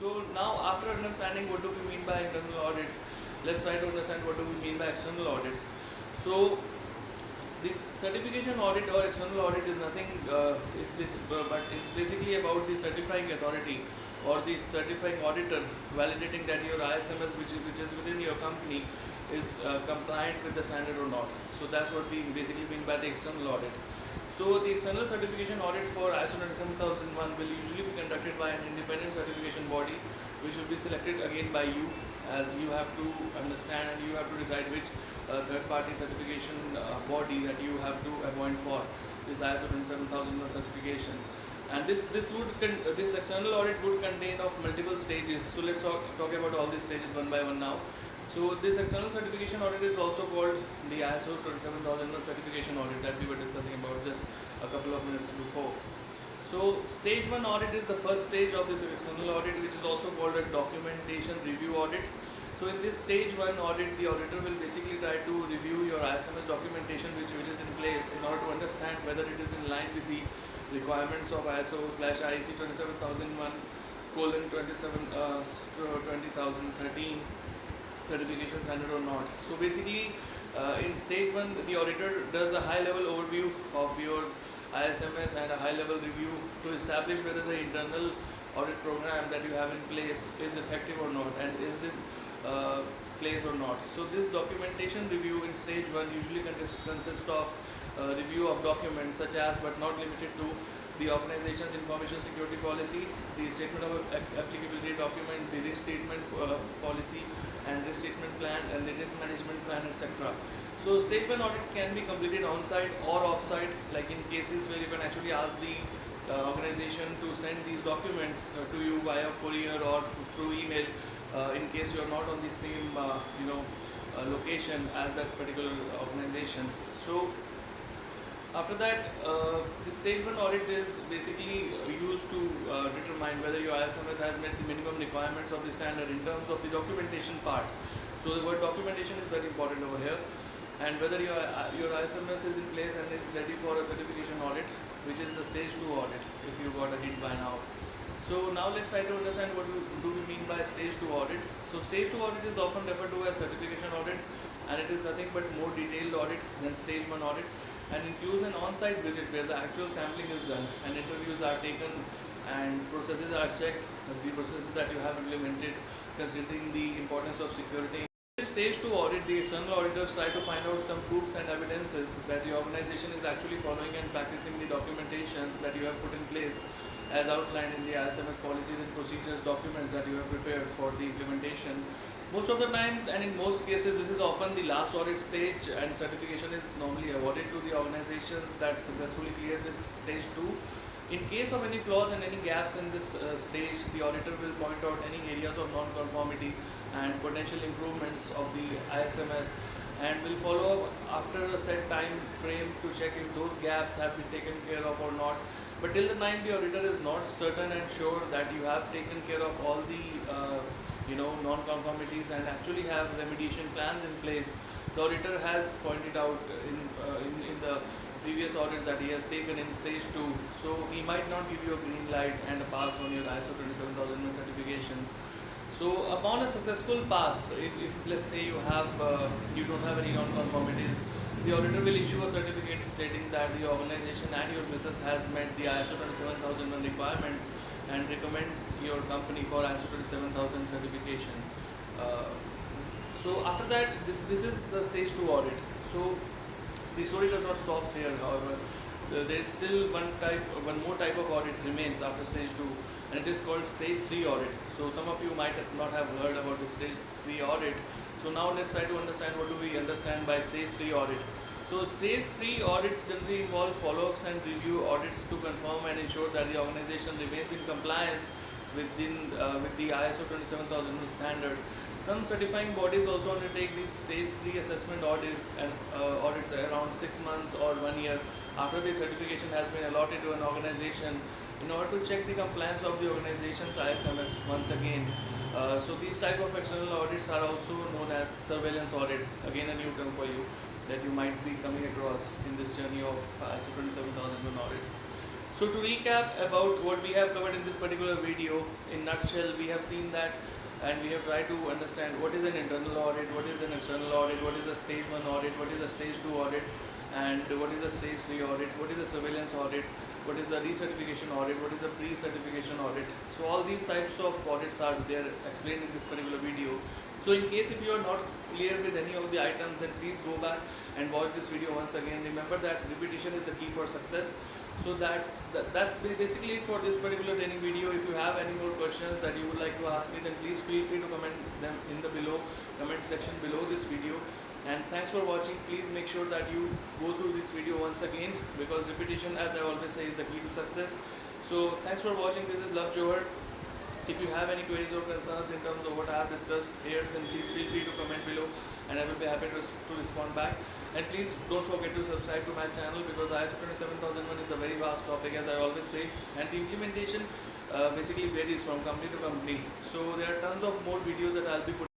So now, after understanding what do we mean by internal audits, let's try to understand what do we mean by external audits. So this certification audit or external audit is nothing but it's basically about the certifying authority or the certifying auditor validating that your ISMS which is within your company is compliant with the standard or not. So that's what we basically mean by the external audit. So the external certification audit for ISO 27001 will usually be conducted by an independent certification body, which will be selected again by you, as you have to understand and you have to decide which third-party certification body that you have to appoint for this ISO 27001 certification. And this external audit would contain of multiple stages. So let's talk about all these stages one by one now. So this external certification audit is also called the ISO 27001 certification audit that we were discussing about just a couple of minutes before. So stage 1 audit is the first stage of this external audit, which is also called a documentation review audit. So in this stage 1 audit, the auditor will basically try to review your ISMS documentation which is in place in order to understand whether it is in line with the requirements of ISO/IEC 27001 colon 2013 certification standard or not. So basically, in stage 1, the auditor does a high level overview of your ISMS and a high level review to establish whether the internal audit program that you have in place is effective or not and is in place or not. So this documentation review in stage 1 usually consists of review of documents such as but not limited to the organization's information security policy, the statement of applicability document, the risk statement policy and risk statement plan and the risk management plan, etc. So stage 1 audits can be completed on-site or off-site, like in cases where you can actually ask the organization to send these documents to you via courier or through email in case you are not on the same location as that particular organization. So after that, the stage 1 audit is basically used to determine whether your ISMS has met the minimum requirements of the standard in terms of the documentation part. So the word documentation is very important over here, and whether your ISMS is in place and is ready for a certification audit, which is the stage 2 audit, if you got a hint by now. So now let's try to understand what do we mean by stage 2 audit. So stage 2 audit is often referred to as certification audit, and it is nothing but more detailed audit than stage 1 audit, and includes an on-site visit where the actual sampling is done and interviews are taken and processes are checked, the processes that you have implemented considering the importance of security. In this stage 2 audit, the external auditors try to find out some proofs and evidences that the organization is actually following and practicing the documentations that you have put in place as outlined in the ISMS policies and procedures documents that you have prepared for the implementation. Most of the times and in most cases, this is often the last audit stage, and certification is normally awarded to the organizations that successfully clear this stage 2. In case of any flaws and any gaps in this stage, the auditor will point out any areas of non-conformity and potential improvements of the ISMS, and will follow up after a set time frame to check if those gaps have been taken care of or not. But till the time the auditor is not certain and sure that you have taken care of all the non-conformities and actually have remediation plans in place, the auditor has pointed out in the previous audit that he has taken in stage 2. So he might not give you a green light and a pass on your ISO 27001 certification. So upon a successful pass, if let's say you don't have any non-conformities, the auditor will issue a certificate stating that the organization and your business has met the ISO 27001 requirements and recommends your company for ISO 27000 certification. So after that, this is the stage 2 audit. So the story does not stop here. However, there is still one more type of audit remains after stage 2, and it is called stage 3 audit. So some of you might not have heard about the stage 3 audit. So now let's try to understand what do we understand by stage 3 audit. So stage 3 audits generally involve follow-ups and review audits to confirm and ensure that the organization remains in compliance with the ISO 27001 standard. Some certifying bodies also undertake these stage 3 assessment audits and audits around 6 months or 1 year after the certification has been allotted to an organization in order to check the compliance of the organization's ISMS once again. So these type of external audits are also known as surveillance audits. Again, a new term for you that you might be coming across in this journey of ISO 27001 audits. So to recap about what we have covered in this particular video, in nutshell, we have seen that and we have tried to understand what is an internal audit, what is an external audit, what is a stage 1 audit, what is a stage 2 audit, and what is a stage 3 audit, what is a surveillance audit, what is a recertification audit, what is a pre-certification audit. So all these types of audits are there explained in this particular video. So in case if you are not clear with any of the items, then please go back and watch this video once again. Remember that repetition is the key for success. So that's basically it for this particular training video. If you have any more questions that you would like to ask me, then please feel free to comment them in the comment section below this video. And thanks for watching. Please make sure that you go through this video once again, because repetition, as I always say, is the key to success. So thanks for watching. This is Love Johar. If you have any queries or concerns in terms of what I have discussed here, then please feel free to comment below and I will be happy to respond back. And please don't forget to subscribe to my channel, because ISO 27001 is a very vast topic, as I always say, and the implementation basically varies from company to company. So there are tons of more videos that I'll be putting